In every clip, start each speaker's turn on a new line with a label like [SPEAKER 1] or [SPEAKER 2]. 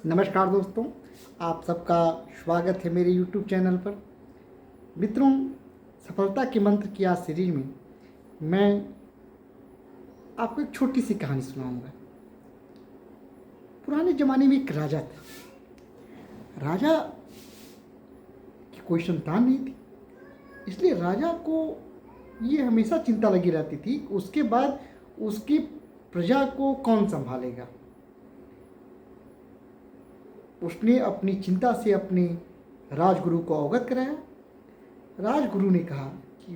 [SPEAKER 1] नमस्कार दोस्तों, आप सबका स्वागत है मेरे YouTube चैनल पर। मित्रों, सफलता के मंत्र की आज सीरीज में मैं आपको एक छोटी सी कहानी सुनाऊंगा। पुराने ज़माने में एक राजा था। राजा की कोई संतान नहीं थी, इसलिए राजा को ये हमेशा चिंता लगी रहती थी उसके बाद उसकी प्रजा को कौन संभालेगा। उसने अपनी चिंता से अपने राजगुरु को अवगत कराया। राजगुरु ने कहा कि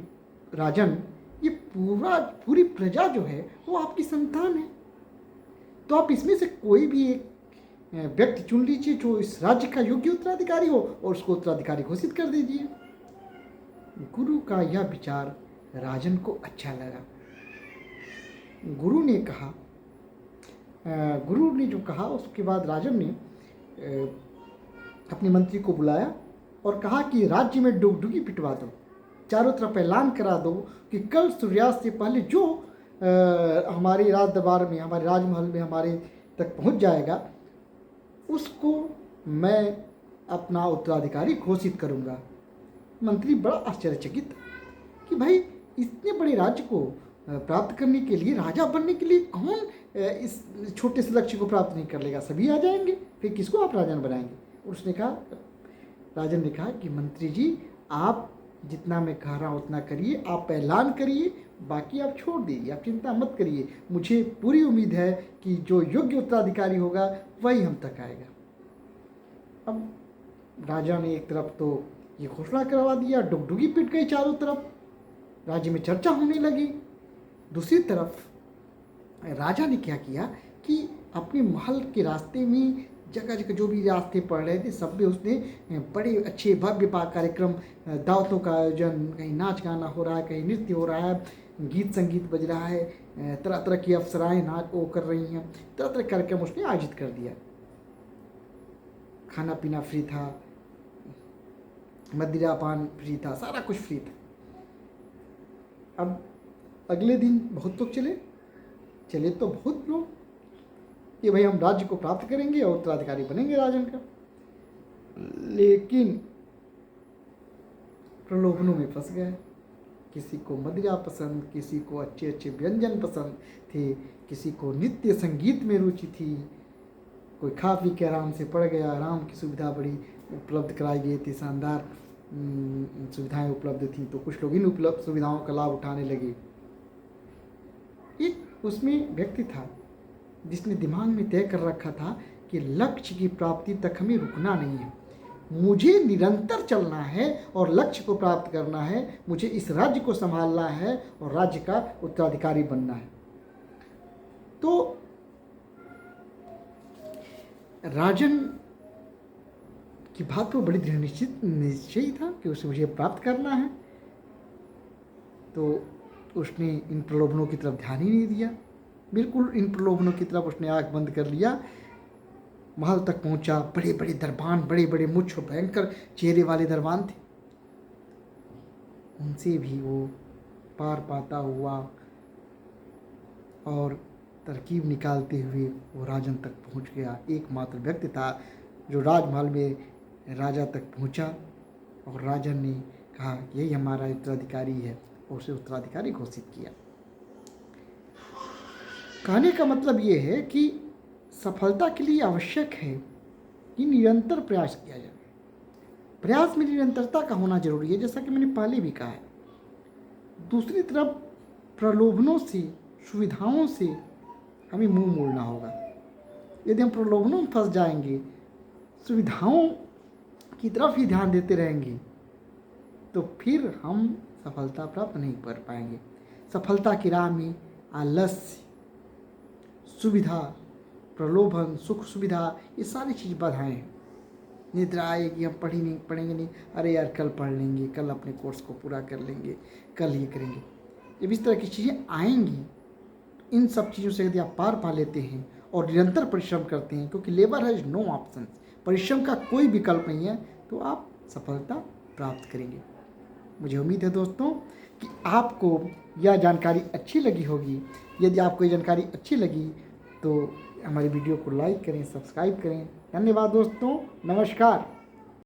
[SPEAKER 1] राजन, ये पूरी प्रजा जो है वो आपकी संतान है, तो आप इसमें से कोई भी एक व्यक्ति चुन लीजिए जो इस राज्य का योग्य उत्तराधिकारी हो और उसको उत्तराधिकारी घोषित कर दीजिए। गुरु का यह विचार राजन को अच्छा लगा। गुरु ने जो कहा उसके बाद राजन ने अपने मंत्री को बुलाया और कहा कि राज्य में डुगडुगी पिटवा दो, चारों तरफ ऐलान करा दो कि कल सूर्यास्त से पहले जो हमारे राज दरबार में, हमारे राजमहल में हमारे तक पहुंच जाएगा उसको मैं अपना उत्तराधिकारी घोषित करूंगा। मंत्री बड़ा आश्चर्यचकित कि भाई इतने बड़े राज्य को प्राप्त करने के लिए, राजा बनने के लिए कौन इस छोटे से लक्ष्य को प्राप्त नहीं कर लेगा, सभी आ जाएंगे, फिर किसको आप राजन बनाएंगे। उसने कहा, राजन ने कहा कि मंत्री जी, आप जितना मैं कह रहा हूँ उतना करिए, आप ऐलान करिए, बाकी आप छोड़ दीजिए, आप चिंता मत करिए। मुझे पूरी उम्मीद है कि जो योग्य उत्तराधिकारी होगा वही हम तक आएगा। अब राजा ने एक तरफ तो ये घोषणा करवा दिया, डुगडुगी पिट गई चारों तरफ, राज्य में चर्चा होने लगी। दूसरी तरफ राजा ने क्या किया कि अपने महल के रास्ते में जगह जगह जो भी रास्ते पड़ रहे थे सब में उसने बड़े अच्छे भव्य कार्यक्रम, दावतों का आयोजन, कहीं नाच गाना हो रहा है, कहीं नृत्य हो रहा है, गीत संगीत बज रहा है, तरह तरह की अप्सराएं नाच वो कर रही हैं, तरह तरह के कार्यक्रम उसने आयोजित कर दिया। खाना पीना फ्री था, मदिरा पान फ्री था, सारा कुछ फ्री था। अब अगले दिन बहुत लोग चले तो बहुत लोग कि भाई हम राज्य को प्राप्त करेंगे और उत्तराधिकारी बनेंगे राजन का, लेकिन प्रलोभनों में फंस गए। किसी को मदिरा पसंद, किसी को अच्छे अच्छे व्यंजन पसंद थे, किसी को नृत्य संगीत में रुचि थी, कोई खा पी के आराम से पड़ गया। आराम की सुविधा बड़ी उपलब्ध कराई गई थी, शानदार सुविधाएं उपलब्ध थी, तो कुछ लोग इन उपलब्ध सुविधाओं का लाभ उठाने लगे। एक उसमें व्यक्ति था जिसने दिमाग में तय कर रखा था कि लक्ष्य की प्राप्ति तक हमें रुकना नहीं है, मुझे निरंतर चलना है और लक्ष्य को प्राप्त करना है, मुझे इस राज्य को संभालना है और राज्य का उत्तराधिकारी बनना है। तो राजन की बात पर बड़ी दृढ़ निश्चय था कि उसे मुझे प्राप्त करना है, तो उसने इन प्रलोभनों की तरफ ध्यान ही नहीं दिया। बिल्कुल इन प्रलोभनों की तरफ उसने आँख बंद कर लिया। महल तक पहुंचा, बड़े बड़े दरबान, बड़े बड़े मुझ भयंकर चेहरे वाले दरबान थे, उनसे भी वो पार पाता हुआ और तरकीब निकालते हुए वो राजन तक पहुंच गया। एकमात्र व्यक्ति था जो राजमहल में राजा तक पहुंचा और राजन ने कहा यही हमारा उत्तराधिकारी है और उसे उत्तराधिकारी घोषित किया। कहने का मतलब ये है कि सफलता के लिए आवश्यक है कि निरंतर प्रयास किया जाए। प्रयास में निरंतरता का होना जरूरी है, जैसा कि मैंने पहले भी कहा है। दूसरी तरफ प्रलोभनों से, सुविधाओं से हमें मुंह मोड़ना होगा। यदि हम प्रलोभनों में फंस जाएंगे, सुविधाओं की तरफ ही ध्यान देते रहेंगे, तो फिर हम सफलता प्राप्त नहीं कर पाएंगे। सफलता की राह में आलस्य, सुविधा, प्रलोभन, सुख सुविधा, ये सारी चीज़ बाधाएं हैं। निद्रा आएगी, हम पढ़ेंगे नहीं, अरे यार कल पढ़ लेंगे, कल अपने कोर्स को पूरा कर लेंगे, कल ये करेंगे। जब इस तरह की चीज़ें आएंगी, इन सब चीज़ों से यदि आप पार पा लेते हैं और निरंतर परिश्रम करते हैं, क्योंकि लेबर हैज नो ऑप्शन, परिश्रम का कोई विकल्प नहीं है, तो आप सफलता प्राप्त करेंगे। मुझे उम्मीद है दोस्तों कि आपको यह जानकारी अच्छी लगी होगी। यदि आपको ये जानकारी अच्छी लगी तो हमारी वीडियो को लाइक करें, सब्सक्राइब करें। धन्यवाद दोस्तों, नमस्कार।